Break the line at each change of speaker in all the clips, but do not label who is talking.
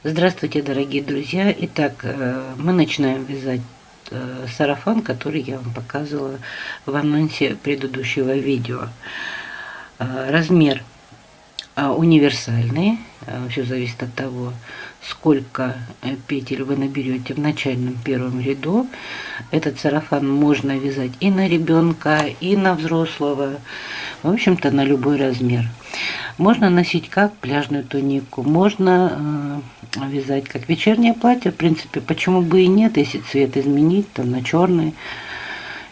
Здравствуйте, дорогие друзья! Итак, мы начинаем вязать сарафан, который я вам показывала в анонсе предыдущего видео. Размер универсальный. Все зависит от того, сколько петель вы наберете в начальном первом ряду. Этот сарафан можно вязать и на ребенка, и на взрослого. В общем-то, на любой размер. Можно носить как пляжную тунику, можно вязать как вечернее платье. В принципе, почему бы и нет, если цвет изменить, там на черный.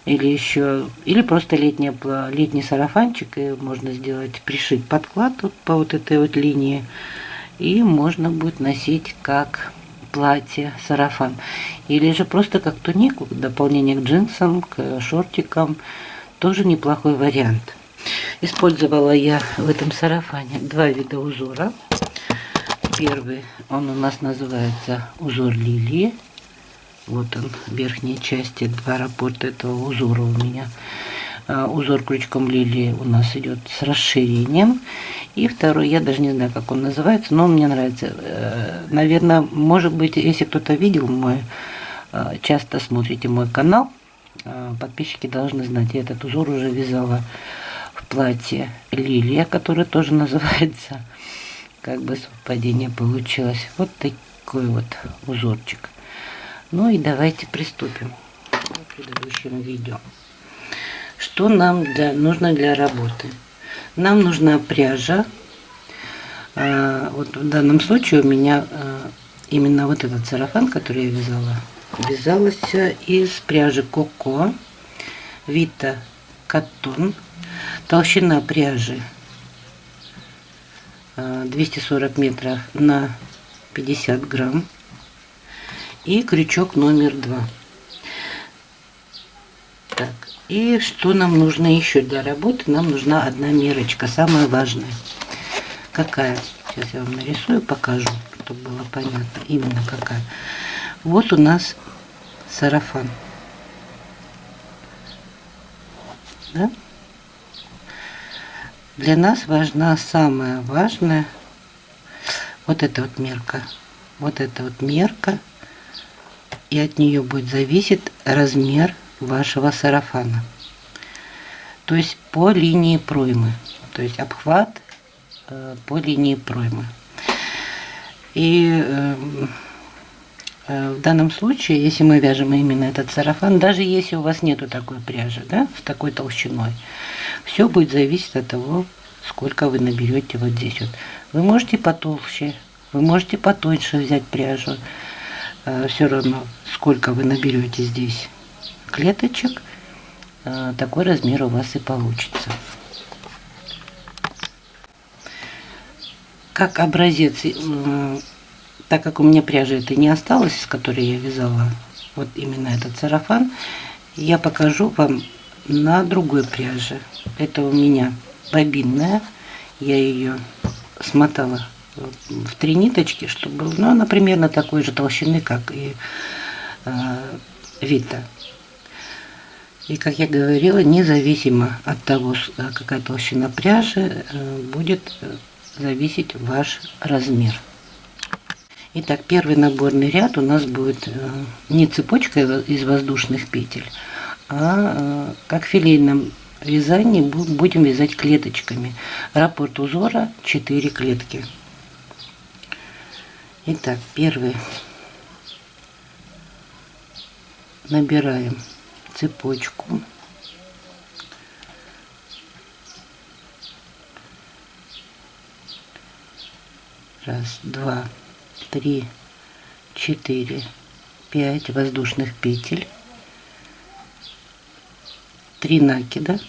Или просто летний сарафанчик, и можно сделать, пришить подклад вот по вот этой вот линии. И можно будет носить как платье, сарафан. Или же просто как тунику, дополнение к джинсам, к шортикам. Тоже неплохой вариант. Использовала я в этом сарафане два вида узора. Первый, он у нас называется узор лилии. Вот он, в верхней части, два раппорта этого узора у меня. Узор крючком лилии у нас идет с расширением. И второй, я даже не знаю, как он называется, но он мне нравится. Наверное, может быть, если кто-то видел мой, часто смотрите мой канал, подписчики должны знать, я этот узор уже вязала в платье лилия, которое тоже называется, как бы совпадение получилось. Вот такой вот узорчик. Ну и давайте приступим к предыдущему видео. Что нам нужно для работы? Нам нужна пряжа. Вот в данном случае у меня именно вот этот сарафан, который я вязала, вязался из пряжи Коко, Vita Cotton. Толщина пряжи 240 метров на 50 грамм. И крючок номер 2. Так, и что нам нужно еще для работы? Нам нужна одна мерочка, самая важная. Какая? Сейчас я вам нарисую, покажу, чтобы было понятно именно какая. Вот у нас сарафан. Да? Для нас важна самая важная вот эта вот мерка. Вот эта вот мерка. И от нее будет зависеть размер вашего сарафана. То есть по линии проймы. То есть обхват по линии проймы. И в данном случае, если мы вяжем именно этот сарафан, даже если у вас нету такой пряжи, да, с такой толщиной, все будет зависеть от того, сколько вы наберете вот здесь вот. Вы можете потолще, вы можете потоньше взять пряжу. Все равно, сколько вы наберете здесь клеточек, такой размер у вас и получится. Как образец, так как у меня пряжи этой не осталось, с которой я вязала вот именно этот сарафан, я покажу вам на другой пряже. Это у меня бобинная, я ее смотала в 3 ниточки, чтобы был, ну, она примерно такой же толщины, как и Vita. И, как я говорила, независимо от того, какая толщина пряжи, будет зависеть ваш размер. Итак, первый наборный ряд у нас будет не цепочка из воздушных петель, а как в филейном вязании будем вязать клеточками. Раппорт узора 4 клетки. Итак, первый набираем цепочку. Раз, два, три, 4, 5 воздушных петель, 3 накида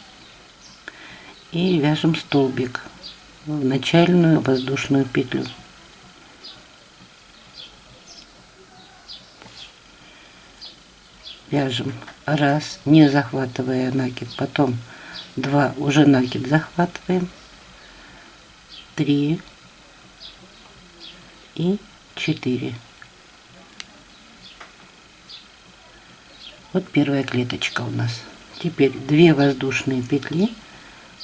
и вяжем столбик в начальную воздушную петлю. Вяжем раз, не захватывая накид, потом 2, уже накид захватываем, 3 и 4. Вот первая клеточка у нас. Теперь 2 воздушные петли,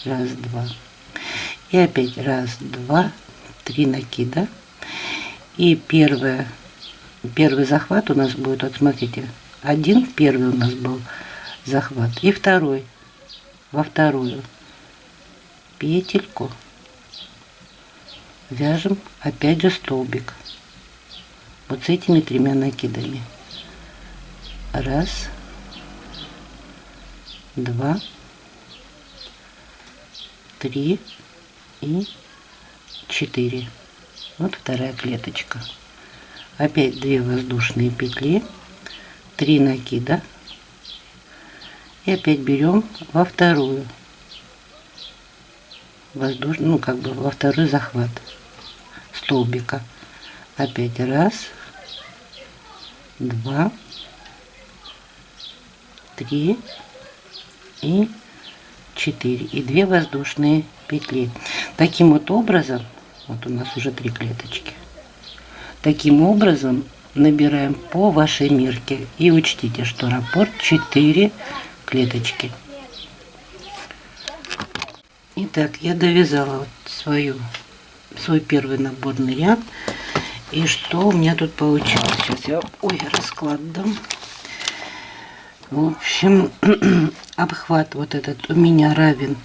раз, два, и опять раз, два, 3 накида, И первый захват у нас будет, вот смотрите, один первый у нас был захват, и второй во вторую петельку вяжем опять же столбик вот с этими 3 накидами. Раз, два, три и 4. Вот вторая клеточка. Опять 2 воздушные петли, 3 накида, и опять берем во вторую воздушную, ну как бы во второй захват столбика. Опять раз, два, 3 и 4, и 2 воздушные петли. Таким вот образом, вот у нас уже 3 клеточки. Таким образом набираем по вашей мерке, и учтите, что раппорт 4 клеточки. Итак, я довязала вот свой первый наборный ряд. И что у меня тут получилось? Сейчас я расклад дам. В общем, обхват вот этот у меня равен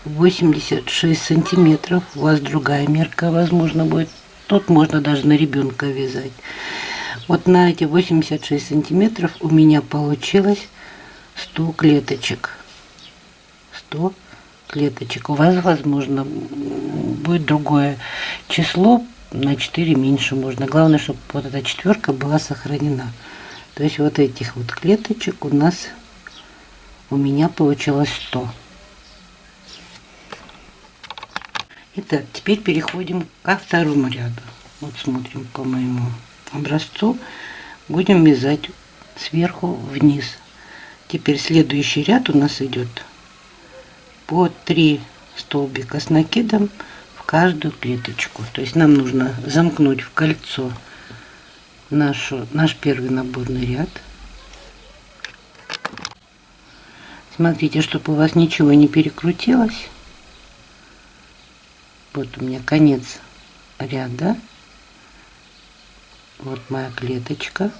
86 сантиметров. У вас другая мерка, возможно, будет. Тут можно даже на ребенка вязать. Вот на эти 86 сантиметров у меня получилось 100 клеточек. 100 клеточек. У вас, возможно, будет другое число, на 4 меньше можно. Главное, чтобы вот эта четверка была сохранена. То есть вот этих вот клеточек у меня получилось 100. Итак, теперь переходим ко второму ряду. Вот смотрим по моему образцу. Будем вязать сверху вниз. Теперь следующий ряд у нас идет по 3 столбика с накидом в каждую клеточку. То есть нам нужно замкнуть в кольцо наш первый наборный ряд. Смотрите, чтобы у вас ничего не перекрутилось. Вот у меня конец ряда. Вот моя клеточка.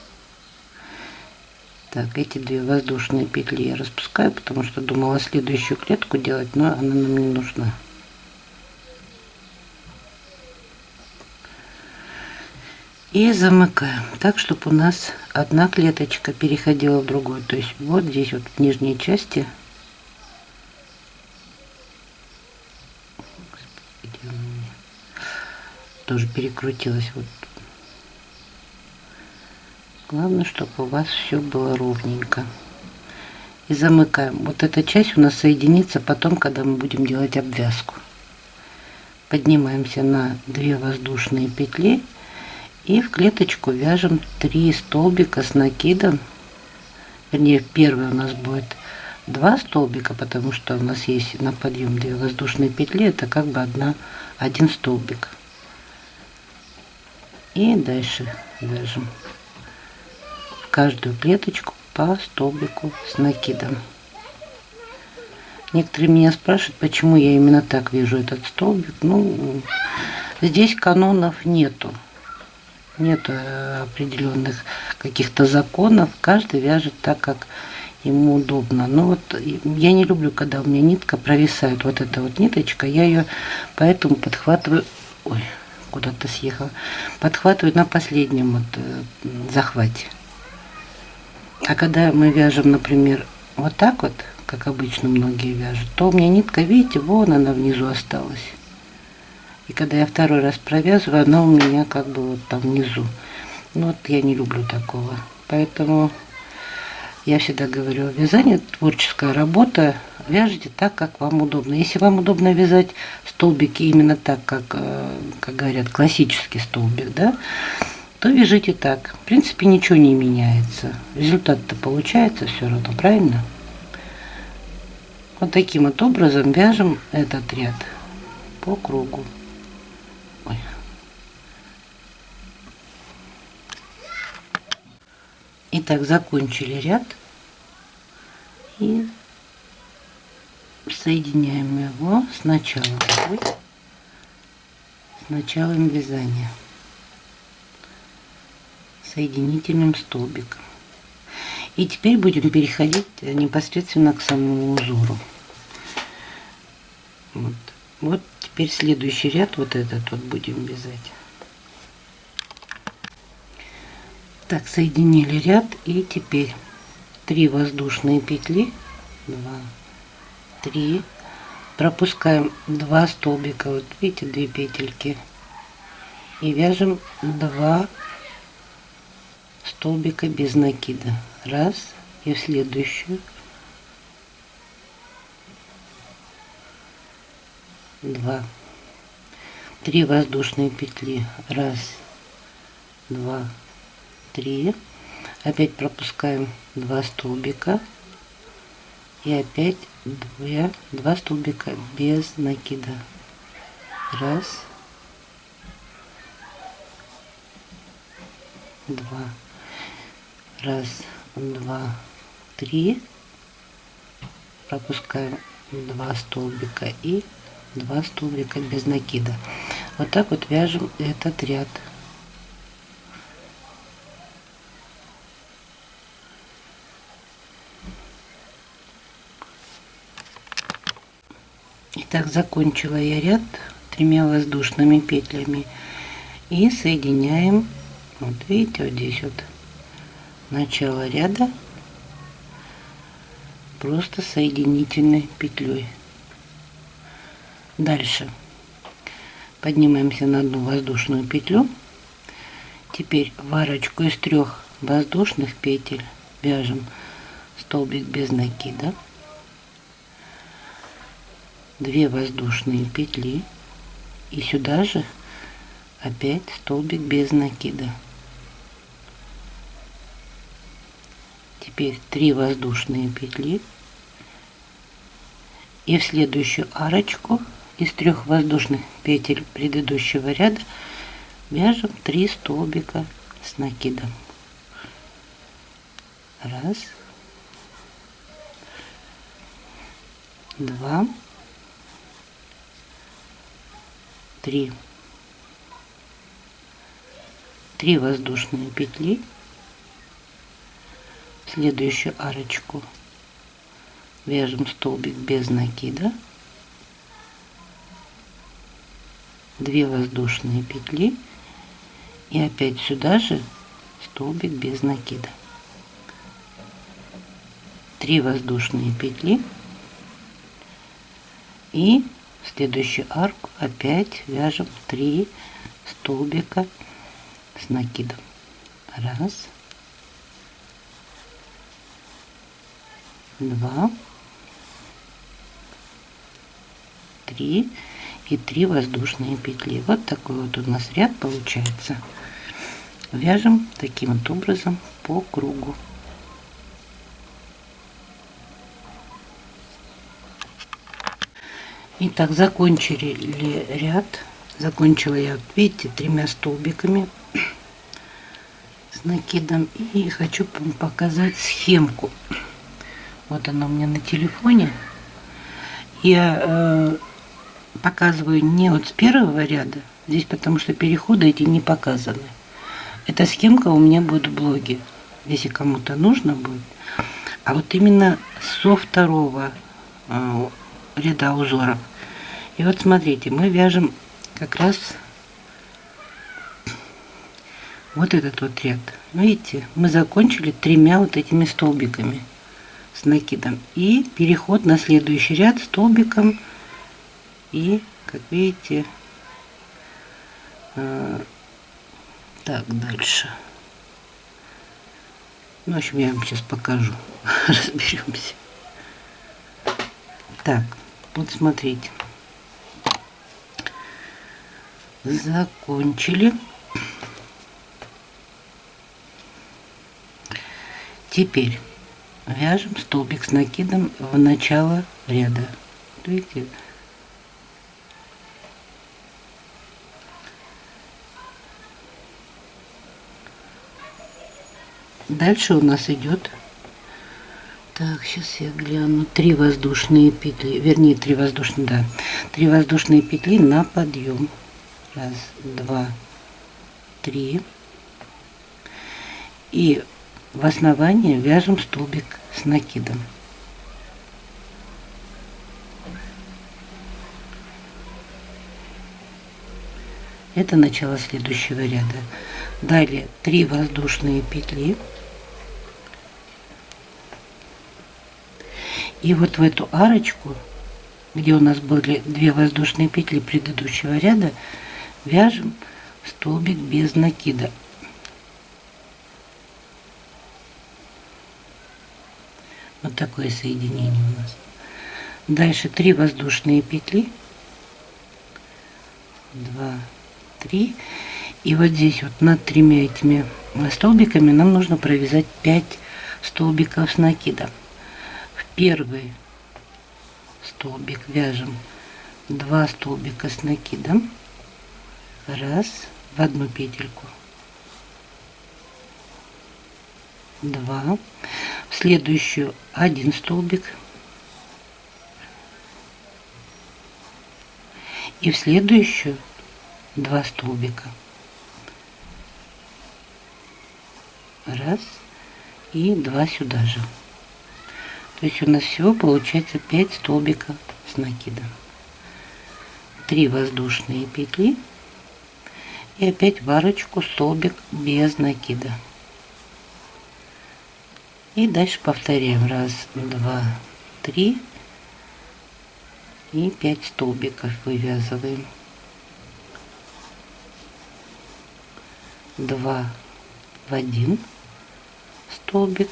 Так, эти 2 воздушные петли я распускаю, потому что думала следующую клетку делать, но она нам не нужна. И замыкаем так, чтобы у нас одна клеточка переходила в другую. То есть вот здесь вот в нижней части тоже перекрутилась. Вот. Главное, чтобы у вас все было ровненько. И замыкаем. Вот эта часть у нас соединится потом, когда мы будем делать обвязку. Поднимаемся на 2 воздушные петли и в клеточку вяжем 3 столбика с накидом. Вернее, первый у нас будет 2 столбика, потому что у нас есть на подъем 2 воздушные петли, это как бы один столбик. И дальше вяжем в каждую клеточку по столбику с накидом. Некоторые меня спрашивают, почему я именно так вяжу этот столбик. Ну, здесь канонов нету. Нет определенных каких-то законов. Каждый вяжет так, как ему удобно. Но вот я не люблю, когда у меня нитка провисает. Вот эта вот ниточка, я ее поэтому подхватываю. Ой, куда-то съехала. Подхватываю на последнем вот захвате. А когда мы вяжем, например, вот так вот, как обычно многие вяжут, то у меня нитка, видите, вон она внизу осталась. И когда я второй раз провязываю, она у меня как бы вот там внизу. Ну вот я не люблю такого. Поэтому я всегда говорю, вязание творческая работа, вяжите так, как вам удобно. Если вам удобно вязать столбики именно так, как говорят, классический столбик, да, то вяжите так. В принципе, ничего не меняется. Результат-то получается все равно, правильно? Вот таким вот образом вяжем этот ряд по кругу. Ой. Итак, закончили ряд и соединяем его с началом вязания. соединительным столбиком. И теперь будем переходить непосредственно к самому узору. Вот теперь следующий ряд, вот этот вот будем вязать. Так, соединили ряд, и теперь 3 воздушные петли, 2, 3, пропускаем 2 столбика, вот видите, 2 петельки, и вяжем 2 столбика без накида. Раз, и в следующую 2, 3 воздушные петли, раз, 2, 3, опять пропускаем 2 столбика и опять 2 столбика без накида. Раз, 2, раз, 2, 3, пропускаем 2 столбика и 2 столбика без накида. Вот так вот вяжем этот ряд. Итак, закончила я ряд 3 воздушными петлями и соединяем, вот видите, вот здесь вот начало ряда просто соединительной петлей. Дальше поднимаемся на одну воздушную петлю. Теперь в арочку из 3 воздушных петель вяжем столбик без накида, 2 воздушные петли, и сюда же опять столбик без накида. Теперь 3 воздушные петли, и в следующую арочку из 3 воздушных петель предыдущего ряда вяжем 3 столбика с накидом. Раз, 2, 3. 3 воздушные петли, в следующую арочку вяжем столбик без накида, 2 воздушные петли, и опять сюда же столбик без накида, 3 воздушные петли, и в следующую арку опять вяжем 3 столбика с накидом. Раз, 2, 3 и 3 воздушные петли. Вот такой вот у нас ряд получается. Вяжем таким вот образом по кругу. Итак, закончили ряд. Закончила я, видите, 3 столбиками с накидом. И хочу вам показать схемку. Вот она у меня на телефоне. Я показываю не вот с первого ряда, здесь потому что переходы эти не показаны. Эта схемка у меня будет в блоге, если кому-то нужно будет. А вот именно со второго ряда узоров. И вот смотрите, мы вяжем как раз вот этот вот ряд. Видите, мы закончили 3 вот этими столбиками с накидом. И переход на следующий ряд столбиком. И, как видите, так, дальше. Ну, в общем, я вам сейчас покажу. Разберемся. Так, вот смотрите. Закончили. Теперь вяжем столбик с накидом в начало ряда. Видите? Дальше у нас идет, так, сейчас я гляну, 3 воздушные петли, вернее 3 воздушные, да, 3 воздушные петли на подъем. Раз, 2, 3. И в основании вяжем столбик с накидом. Это начало следующего ряда. Далее 3 воздушные петли. И вот в эту арочку, где у нас были 2 воздушные петли предыдущего ряда, вяжем столбик без накида. Вот такое соединение у нас. Дальше 3 воздушные петли. 2, 3. И вот здесь вот над 3 этими столбиками нам нужно провязать 5 столбиков с накидом. В первый столбик вяжем 2 столбика с накидом. Раз, в одну петельку. 2. В следующую 1 столбик. И в следующую 2 столбика. Раз и 2 сюда же. То есть у нас всего получается 5 столбиков с накидом. 3 воздушные петли. И опять в арочку столбик без накида. И дальше повторяем. Раз, 2, 3. И 5 столбиков вывязываем. 2 в 1 столбик.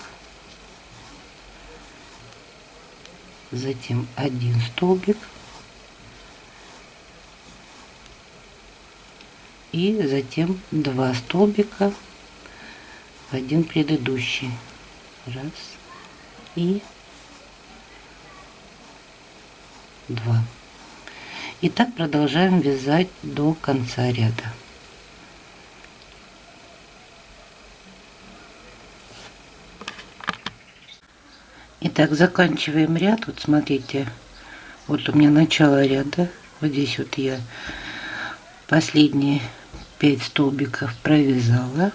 Затем 1 столбик. И затем 2 столбика в 1 предыдущий. Раз и 2. И так продолжаем вязать до конца ряда. Итак, заканчиваем ряд. Вот смотрите, вот у меня начало ряда. Вот здесь вот я последние 5 столбиков провязала.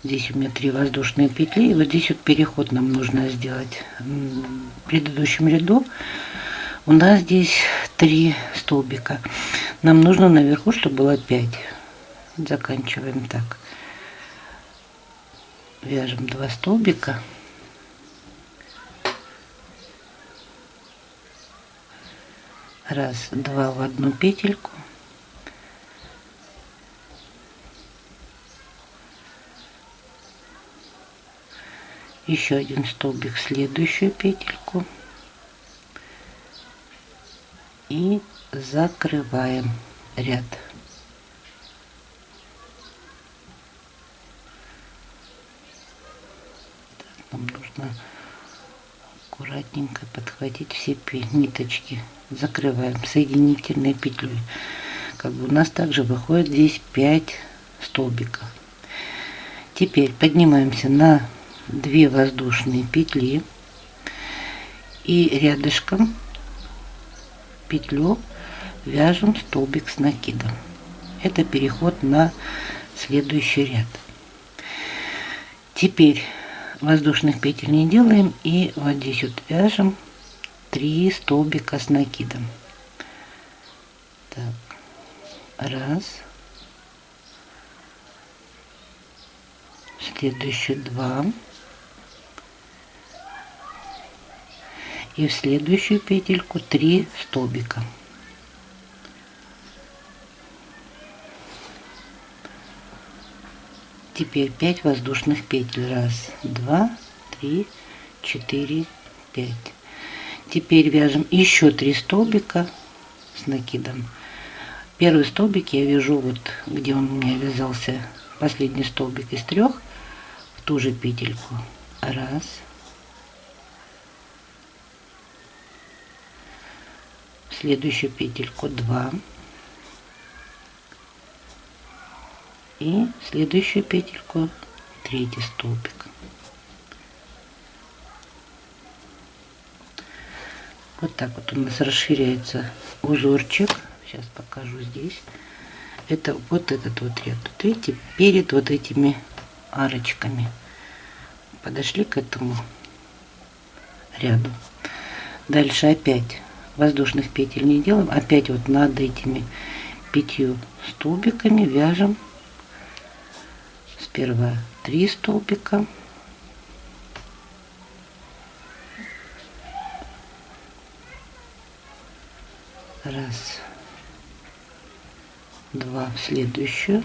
Здесь у меня 3 воздушные петли. И вот здесь вот переход нам нужно сделать. В предыдущем ряду у нас здесь 3 столбика. Нам нужно наверху, чтобы было 5. Заканчиваем так. Вяжем 2 столбика. Раз, 2 в одну петельку. Еще 1 столбик в следующую петельку. И закрываем ряд. Так, нам нужно аккуратненько подхватить все ниточки. Закрываем соединительной петлей. Как бы у нас также выходит здесь 5 столбиков. Теперь поднимаемся на 2 воздушные петли и рядышком петлю вяжем столбик с накидом. Это переход на следующий ряд. Теперь воздушных петель не делаем и вот здесь вот вяжем 3 столбика с накидом. Так, раз, следующий 2 и в следующую петельку 3 столбика. Теперь 5 воздушных петель. Раз, 2, 3, 4, 5. Теперь вяжем еще 3 столбика с накидом. Первый столбик я вяжу вот где он у меня вязался, последний столбик из 3, в ту же петельку. Раз, в следующую петельку 2 и в следующую петельку 3 столбик. Вот так вот у нас расширяется узорчик. Сейчас покажу здесь. Это вот этот вот ряд. Тут видите, перед вот этими арочками. Подошли к этому ряду. Дальше опять воздушных петель не делаем. Опять вот над этими 5 столбиками вяжем сперва 3 столбика. Раз, два в следующую,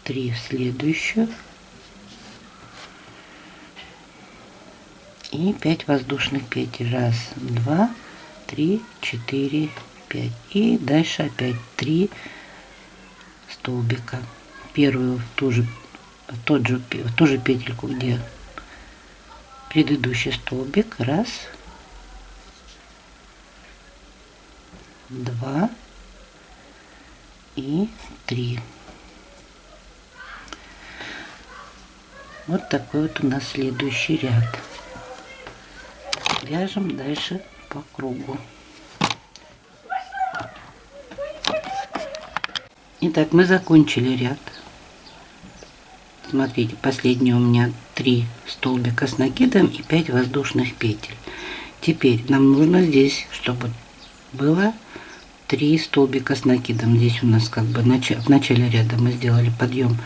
3 в следующую и 5 воздушных петель. Раз, два, 3, 4, 5. И дальше опять 3 столбика. Первую ту же петельку, где предыдущий столбик. Раз, два и 3. Вот такой вот у нас следующий ряд. Вяжем дальше по кругу. Итак, мы закончили ряд. Смотрите, последний у меня 3 столбика с накидом и 5 воздушных петель. Теперь нам нужно здесь, чтобы было 3 столбика с накидом. Здесь у нас как бы в начале ряда мы сделали подъем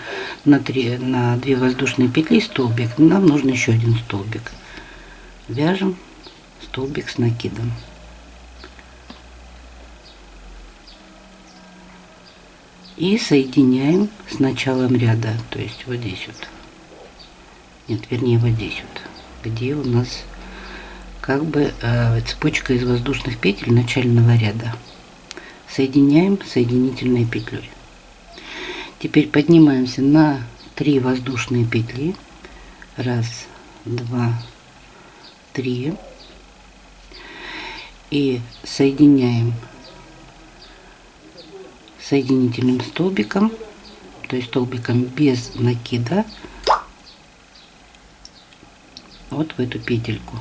на 2 воздушные петли столбик. Нам нужно еще 1 столбик. Вяжем столбик с накидом. И соединяем с началом ряда, то есть вот здесь вот. Нет, вернее вот здесь вот, где у нас как бы цепочка из воздушных петель начального ряда. Соединяем соединительной петлей. Теперь поднимаемся на 3 воздушные петли. Раз, два, 3. И соединяем соединительным столбиком, то есть столбиком без накида, вот в эту петельку.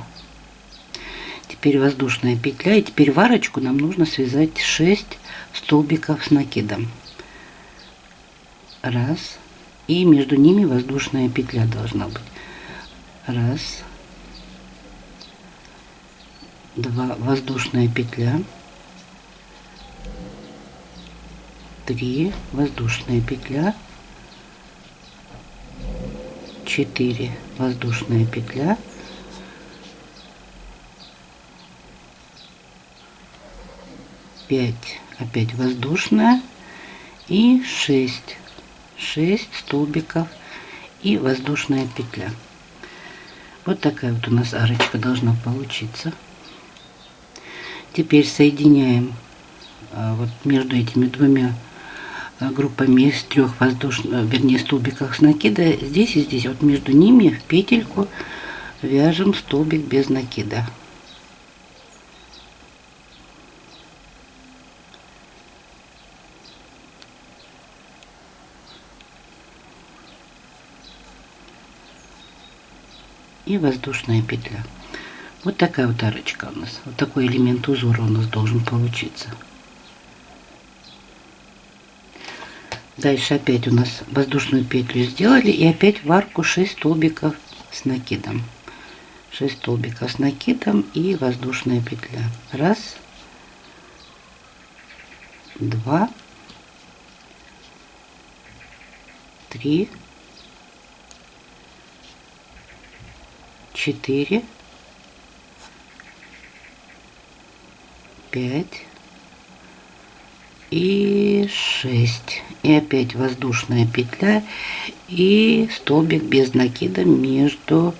Теперь воздушная петля, и теперь в арочку нам нужно связать 6 столбиков с накидом. Раз, и между ними воздушная петля должна быть. Раз, два, воздушная петля, 3 воздушная петля, 4 воздушная петля, 5 опять воздушная и 6 столбиков и воздушная петля. Вот такая вот у нас арочка должна получиться. Теперь соединяем вот между этими двумя группами из 3 воздушных, вернее, столбиков с накида, здесь и здесь, вот между ними в петельку вяжем столбик без накида. И воздушная петля. Вот такая вот арочка у нас. Вот такой элемент узора у нас должен получиться. Дальше опять у нас воздушную петлю сделали, и опять в арку 6 столбиков с накидом. 6 столбиков с накидом и воздушная петля. Раз, два, 3, 4, 5 и 6. И опять воздушная петля и столбик без накида между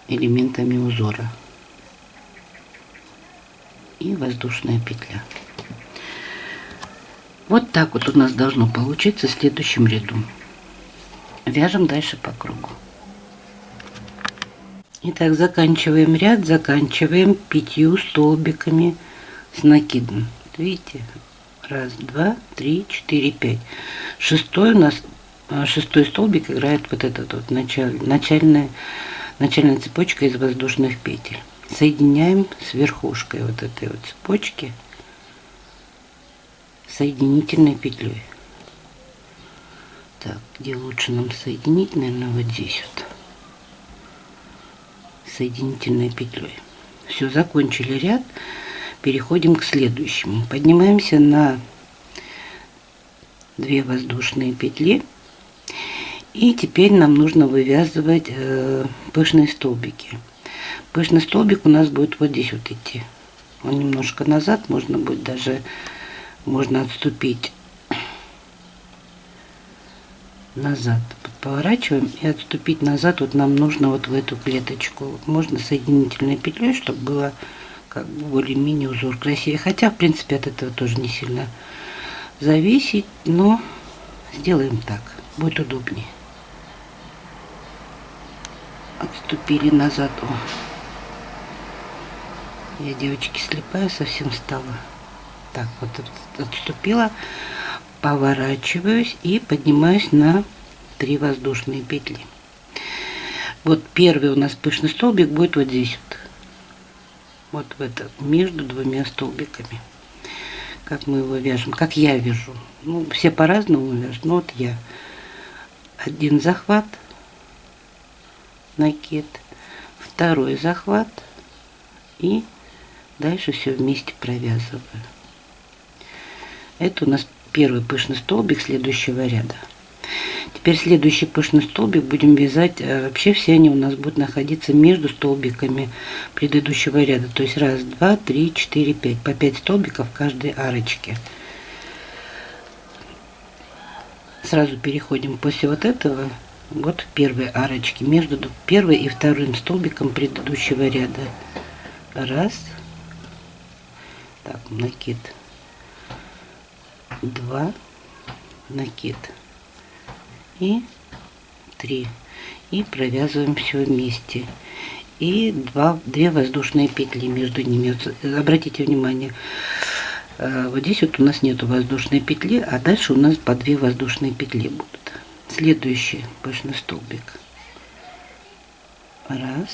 элементами узора. И воздушная петля. Вот так вот у нас должно получиться в следующем ряду. Вяжем дальше по кругу. Итак, заканчиваем ряд, заканчиваем 5 столбиками с накидом. Видите? Раз, два, 3, 4, 5. Шестой у нас, 6-й столбик играет вот этот вот начальная цепочка из воздушных петель. Соединяем с верхушкой вот этой вот цепочки соединительной петлей. Так, где лучше нам соединить? Наверное, вот здесь вот. Соединительной петлей. Все, закончили ряд. Переходим к следующему. Поднимаемся на 2 воздушные петли. И теперь нам нужно вывязывать пышные столбики. Пышный столбик у нас будет вот здесь вот идти. Он немножко назад, можно будет даже, можно отступить назад. Поворачиваем и отступить назад. Вот нам нужно вот в эту клеточку. Можно соединительной петлей, чтобы было как бы более-менее узор красивее. Хотя, в принципе, от этого тоже не сильно зависит, но сделаем так, будет удобнее. Отступили назад. О. Я, девочки, слепая совсем стала. Так, вот отступила, поворачиваюсь и поднимаюсь на 3 воздушные петли. Вот первый у нас пышный столбик будет вот здесь вот. Вот в это, между 2 столбиками. Как мы его вяжем, как я вяжу. Ну, все по-разному вяжут, но вот я. Один захват, накид, второй захват и дальше все вместе провязываю. Это у нас первый пышный столбик следующего ряда. Теперь следующий пышный столбик будем вязать. Вообще все они у нас будут находиться между столбиками предыдущего ряда. То есть 1, 2, 3, 4, 5. По 5 столбиков в каждой арочке. Сразу переходим после вот этого вот в первой арочке. Между первым и вторым столбиком предыдущего ряда. 1. Так, накид. 2. Накид. И 3. И провязываем все вместе. И 2 воздушные петли между ними. Обратите внимание, вот здесь вот у нас нету воздушной петли, а дальше у нас по 2 воздушные петли будут. Следующий пышный столбик. 1.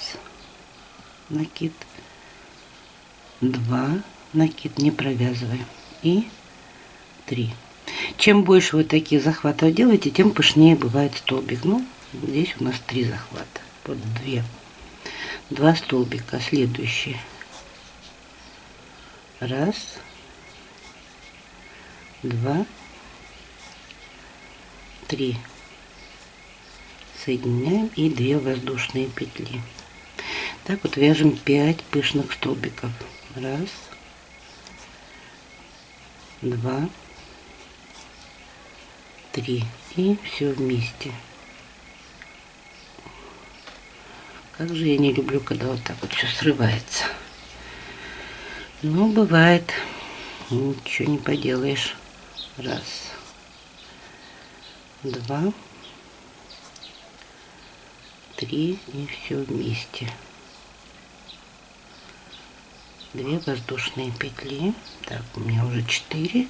Накид. 2. Накид. Не провязываем. И 3. Чем больше вы таких захватов делаете, тем пышнее бывает столбик. Ну, здесь у нас 3 захвата. Вот 2 столбика. Следующие. 1, 2, 3. Соединяем и 2 воздушные петли. Так вот вяжем 5 пышных столбиков. 1, 2, 3. И все вместе. Как же я не люблю, когда вот так вот все срывается. Но бывает. Ничего не поделаешь. 1, 2, 3. И все вместе. 2 воздушные петли. Так, у меня уже 4.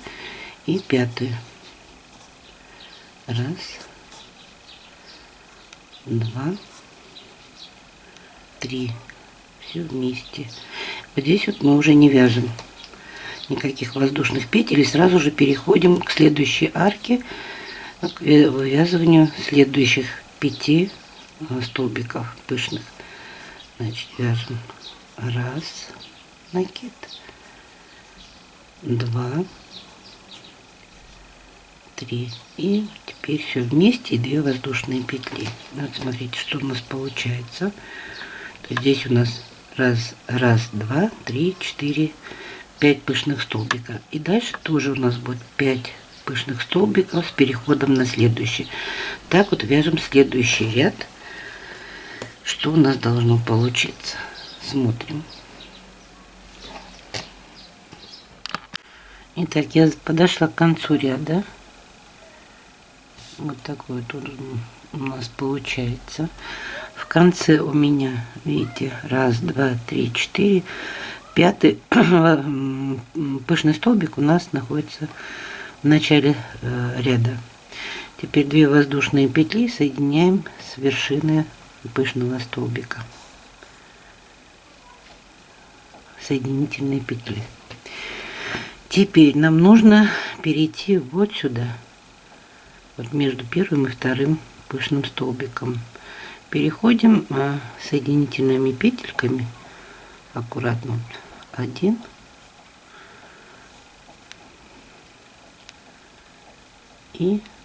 И 5. 1, 2, 3. Все вместе. Вот здесь вот мы уже не вяжем никаких воздушных петель. И сразу же переходим к следующей арке, к вывязыванию следующих 5 столбиков пышных. Значит, вяжем 1, накид, 2, 3. И теперь все вместе и 2 воздушные петли. Вот смотрите, что у нас получается. То есть здесь у нас 1, 2, 3, 4, 5 пышных столбиков. И дальше тоже у нас будет 5 пышных столбиков с переходом на следующий. Так вот вяжем следующий ряд. Что у нас должно получиться? Смотрим. Итак, я подошла к концу ряда. Вот такой вот у нас получается. В конце у меня, видите, 1, 2, 3, 4, 5 пышный столбик у нас находится в начале ряда. Теперь 2 воздушные петли соединяем с вершины пышного столбика. Соединительные петли. Теперь нам нужно перейти вот сюда. вот между первым и вторым пышным столбиком. Переходим соединительными петельками аккуратно. 1,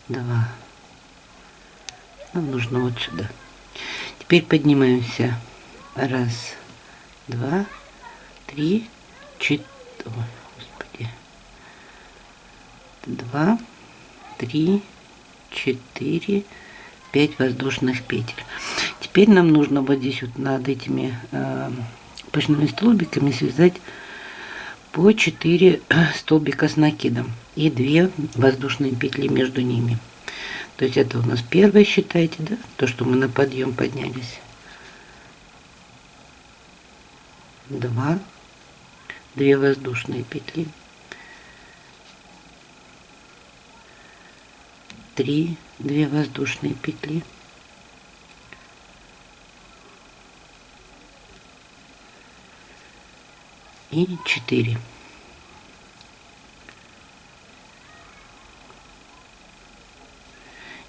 2. Нам нужно вот сюда. Теперь поднимаемся. 1, 2, 3, 4. Ой, господи. 2, 3, 4, 5 воздушных петель. Теперь нам нужно вот здесь вот над этими пышными столбиками связать по 4 столбика с накидом и 2 воздушные петли между ними. То есть это у нас первое, считайте, да, то, что мы на подъем поднялись. 2 воздушные петли, 3 воздушные петли, и 4.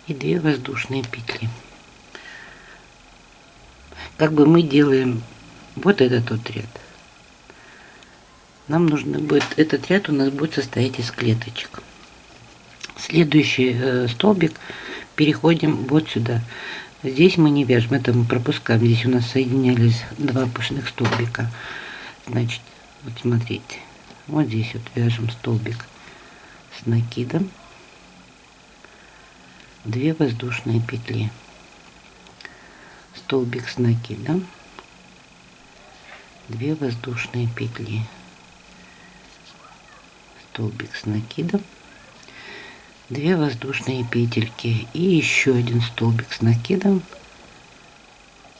И 2 воздушные петли. Как бы мы делаем вот этот вот ряд. Нам нужно будет, этот ряд у нас будет состоять из клеточек. Следующий столбик переходим вот сюда. Здесь мы не вяжем, это мы пропускаем. Здесь у нас соединялись 2 пышных столбика. Значит, вот смотрите, вот здесь вот вяжем столбик с накидом, 2 воздушные петли, столбик с накидом, 2 воздушные петли, столбик с накидом, 2 воздушные петельки и еще один столбик с накидом,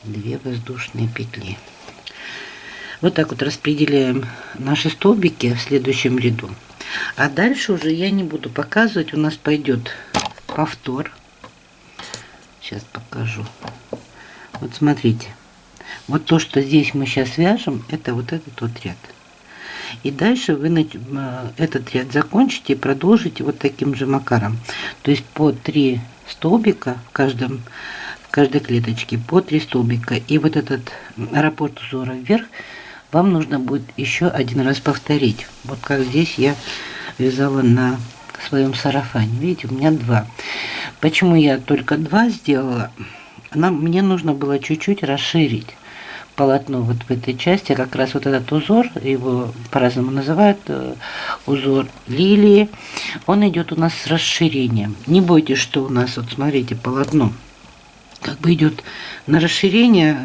2 воздушные петли. Вот так вот распределяем наши столбики в следующем ряду. А дальше уже я не буду показывать, у нас пойдет повтор. Сейчас покажу. Вот смотрите, вот то, что здесь мы сейчас вяжем, это вот этот вот ряд. И дальше вы этот ряд закончите и продолжите вот таким же макаром. То есть по 3 столбика в каждой клеточке, по 3 столбика. И вот этот раппорт узора вверх вам нужно будет еще один раз повторить. Вот как здесь я вязала на своем сарафане. Видите, у меня 2. Почему я только 2 сделала? Мне нужно было чуть-чуть расширить полотно вот в этой части. Как раз вот этот узор, его по-разному называют, узор лилии, он идет у нас с расширением. Не бойтесь, что у нас, вот смотрите, полотно как бы идет на расширение,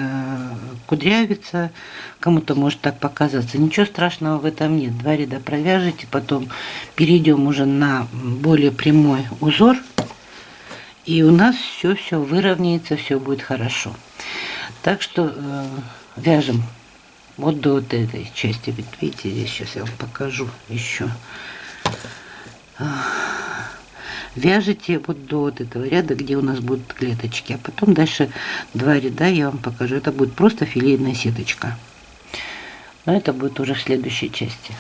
кудрявится, кому-то может так показаться. Ничего страшного в этом нет. 2 ряда провяжите, потом перейдем уже на более прямой узор, и у нас все выровняется, все будет хорошо. Так что вяжем вот до вот этой части. Видите, здесь сейчас я вам покажу еще. Вяжите вот до вот этого ряда, где у нас будут клеточки, а потом дальше 2 ряда я вам покажу. Это будет просто филейная сеточка, но это будет уже в следующей части.